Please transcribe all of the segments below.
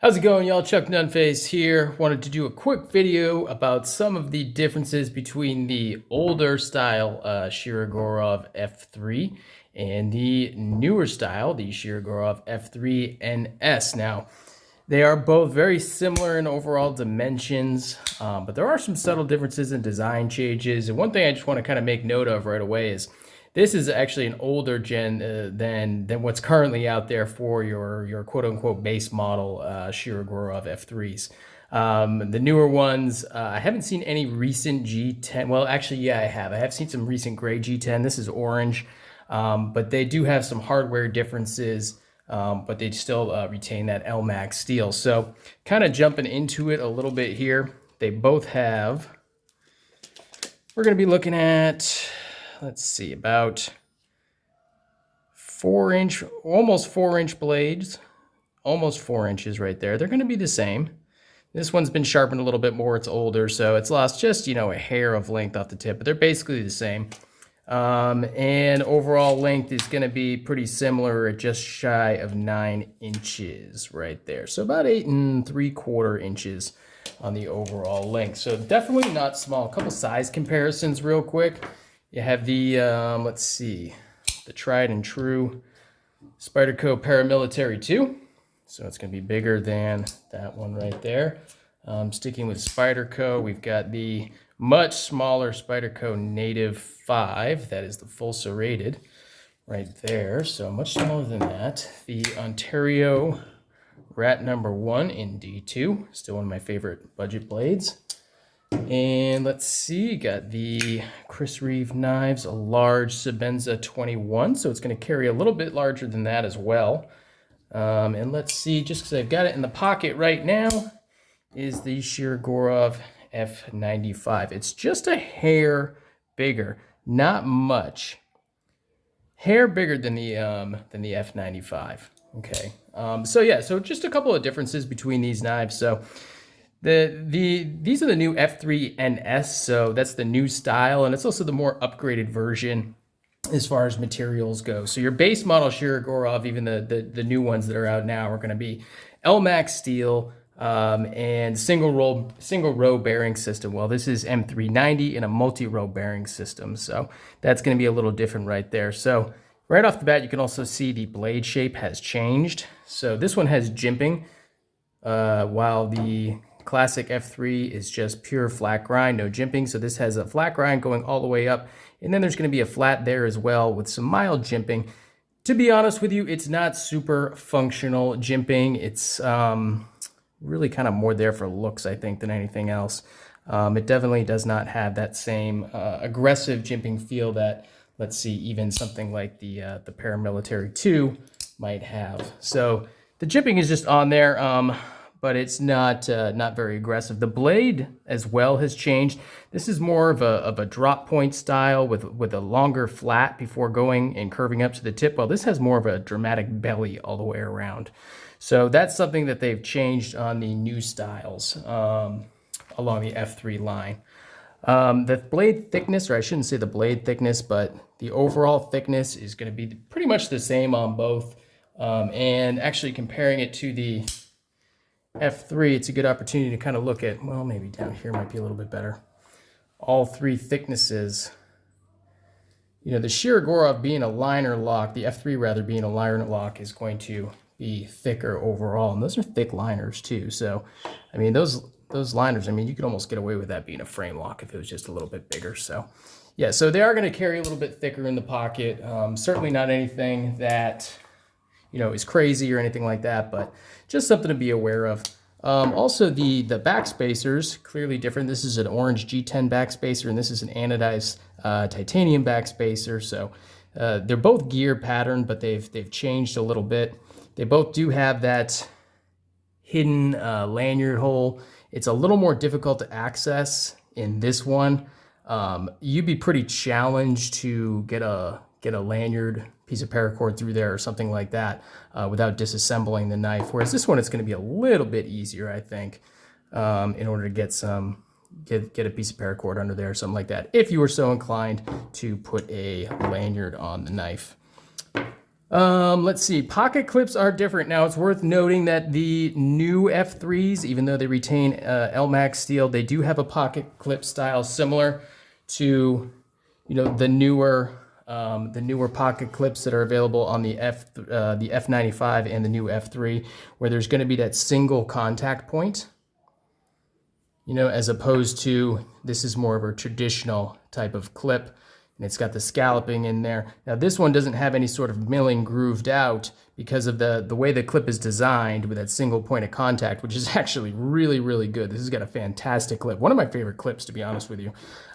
How's it going, y'all? Chuck Nunface here. Wanted to do a quick video about some of the differences between the older style Shirogorov F3 and the newer style, the Shirogorov F3NS. Now, they are both very similar in overall dimensions, but there are some subtle differences in design changes. And one thing I just want to kind of make note of right away is this is actually an older gen than what's currently out there for your quote-unquote base model Shirogorov F3s. The newer ones, I haven't seen any recent G10. Well, actually, yeah, I have. I have seen some recent gray G10. This is orange, but they do have some hardware differences, but they still retain that LMAX steel. So kind of jumping into it a little bit here, they both have, we're going to be looking at, let's see, about 4-inch, almost 4-inch blades, almost 4 inches right there. They're going to be the same. This one's been sharpened a little bit more. It's older, so it's lost just, a hair of length off the tip, but they're basically the same. And overall length is going to be pretty similar at just shy of 9 inches right there. So about 8 3/4 inches on the overall length. So definitely not small. A couple size comparisons real quick. You have the, let's see, the tried and true Spyderco Paramilitary 2. So it's going to be bigger than that one right there. Sticking with Spyderco, we've got the much smaller Spyderco Native 5. That is the full serrated right there. So much smaller than that. The Ontario Rat number 1 in D2. Still one of my favorite budget blades. And let's see, got the Chris Reeve knives, a large Sebenza 21, so it's going to carry a little bit larger than that as well. And let's see, just because I've got it in the pocket right now, is the Shirogorov F95. It's just a hair bigger, not much. Hair bigger than the F95. Okay, so just a couple of differences between these knives. So these are the new F3NS, so that's the new style, and it's also the more upgraded version as far as materials go. So your base model Shirogorov, even the new ones that are out now, are going to be LMAX steel and single row bearing system. Well, this is M390 in a multi-row bearing system, so that's going to be a little different right there. So right off the bat, you can also see the blade shape has changed. So this one has jimping, while the classic F3 is just pure flat grind, no jimping. So this has a flat grind going all the way up, and then there's going to be a flat there as well with some mild jimping. To be honest with you, it's not super functional jimping. It's really kind of more there for looks, I think, than anything else. It definitely does not have that same aggressive jimping feel that, let's see, even something like the Paramilitary 2 might have. So the jimping is just on there. But it's not very aggressive. The blade as well has changed. This is more of a drop point style with a longer flat before going and curving up to the tip. Well, this has more of a dramatic belly all the way around. So that's something that they've changed on the new styles along the F3 line. The blade thickness, or I shouldn't say the blade thickness, but the overall thickness is going to be pretty much the same on both. And actually comparing it to the F3, it's a good opportunity to kind of look at, well, maybe down here might be a little bit better. All three thicknesses. The Shirogorov being a liner lock, the F3 rather being a liner lock, is going to be thicker overall. And those are thick liners too. So, I mean, those liners, I mean, you could almost get away with that being a frame lock if it was just a little bit bigger. So, yeah, so they are going to carry a little bit thicker in the pocket. Certainly not anything that is crazy or anything like that, but just something to be aware of. Also, the back spacers, clearly different. This is an orange G10 back spacer, and this is an anodized titanium back spacer. So they're both gear pattern, but they've changed a little bit. They both do have that hidden lanyard hole. It's a little more difficult to access in this one. You'd be pretty challenged to get a lanyard piece of paracord through there or something like that without disassembling the knife. Whereas this one, it's going to be a little bit easier, I think, in order to get a piece of paracord under there or something like that, if you were so inclined to put a lanyard on the knife. Let's see. Pocket clips are different. Now, it's worth noting that the new F3s, even though they retain LMAX steel, they do have a pocket clip style similar to, the newer pocket clips that are available on the F95 and the new F3, where there's going to be that single contact point, as opposed to this is more of a traditional type of clip. And it's got the scalloping in there. Now this one doesn't have any sort of milling grooved out because of the way the clip is designed with that single point of contact, which is actually really, really good. This has got a fantastic clip. One of my favorite clips, to be honest with you.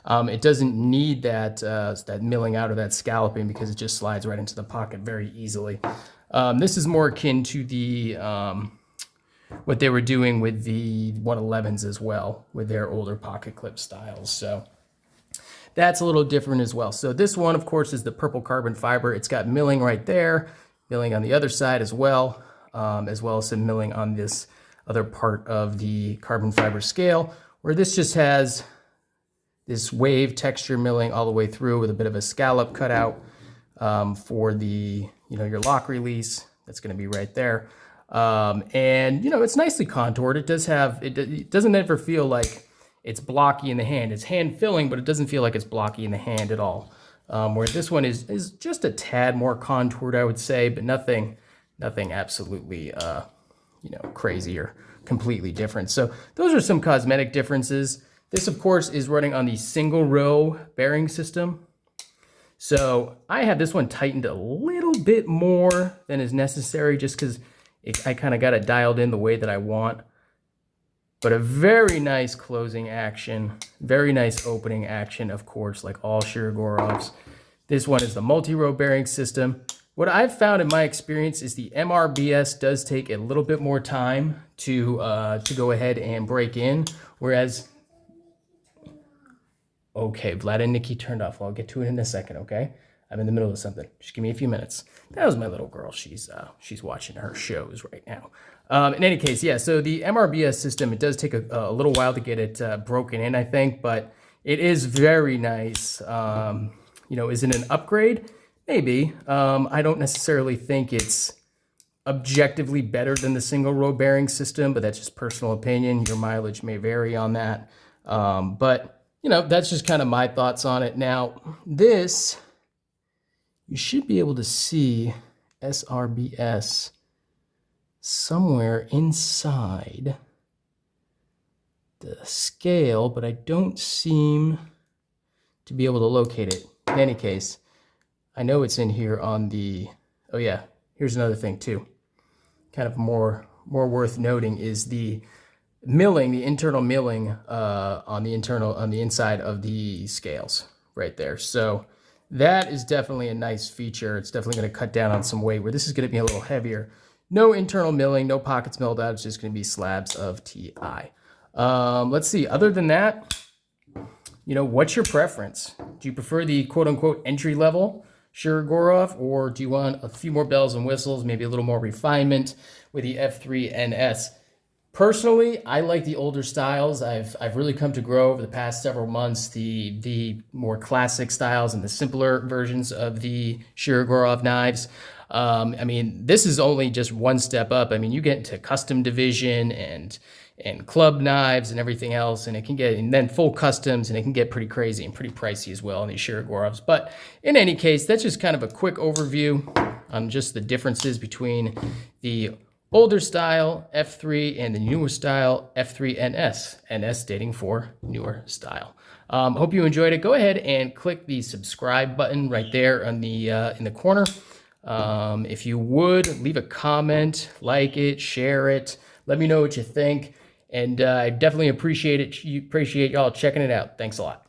It doesn't need that milling out or that scalloping because it just slides right into the pocket very easily. This is more akin to the what they were doing with the 111s as well, with their older pocket clip styles. So that's a little different as well. So this one, of course, is the purple carbon fiber. It's got milling right there, milling on the other side as well as some milling on this other part of the carbon fiber scale, where this just has this wave texture milling all the way through with a bit of a scallop cutout for the, your lock release. That's going to be right there. And, it's nicely contoured. It does have, it doesn't ever feel like it's blocky in the hand. It's hand filling, but it doesn't feel like it's blocky in the hand at all. Where this one is just a tad more contoured, I would say, but nothing absolutely, crazy or completely different. So those are some cosmetic differences. This, of course, is running on the single row bearing system. So I have this one tightened a little bit more than is necessary just because I kind of got it dialed in the way that I want. But a very nice closing action, very nice opening action, of course, like all Shirogorovs. This one is the multi-row bearing system. What I've found in my experience is the MRBS does take a little bit more time to go ahead and break in, whereas, okay, Vlad and Nikki turned off. Well, I'll get to it in a second, okay? I'm in the middle of something. Just give me a few minutes. That was my little girl. She's watching her shows right now. In any case, yeah, so the MRBS system, it does take a little while to get it broken in, I think, but it is very nice. Is it an upgrade? Maybe. I don't necessarily think it's objectively better than the single row bearing system, but that's just personal opinion. Your mileage may vary on that. But, that's just kind of my thoughts on it. Now, this, you should be able to see SRBS somewhere inside the scale, but I don't seem to be able to locate it. In any case, I know it's in here on the, oh yeah, here's another thing too. Kind of more worth noting is the milling, the internal milling on the inside of the scales right there. So that is definitely a nice feature. It's definitely going to cut down on some weight, where this is going to be a little heavier. No internal milling, no pockets milled out. It's just going to be slabs of TI. Let's see. Other than that, what's your preference? Do you prefer the quote-unquote entry-level Shirogorov, or do you want a few more bells and whistles, maybe a little more refinement with the F3NS? Personally, I like the older styles. I've really come to grow over the past several months the more classic styles and the simpler versions of the Shirogorov knives. This is only just one step up. You get into custom division and club knives and everything else, and then full customs, and it can get pretty crazy and pretty pricey as well on these Shirogorovs. But in any case, that's just kind of a quick overview on just the differences between the older style F3 and the newer style F3NS, NS standing for newer style. Hope you enjoyed it. Go ahead and click the subscribe button right there on the in the corner. If you would, leave a comment, like it, share it, let me know what you think, and I definitely appreciate y'all checking it out. Thanks a lot.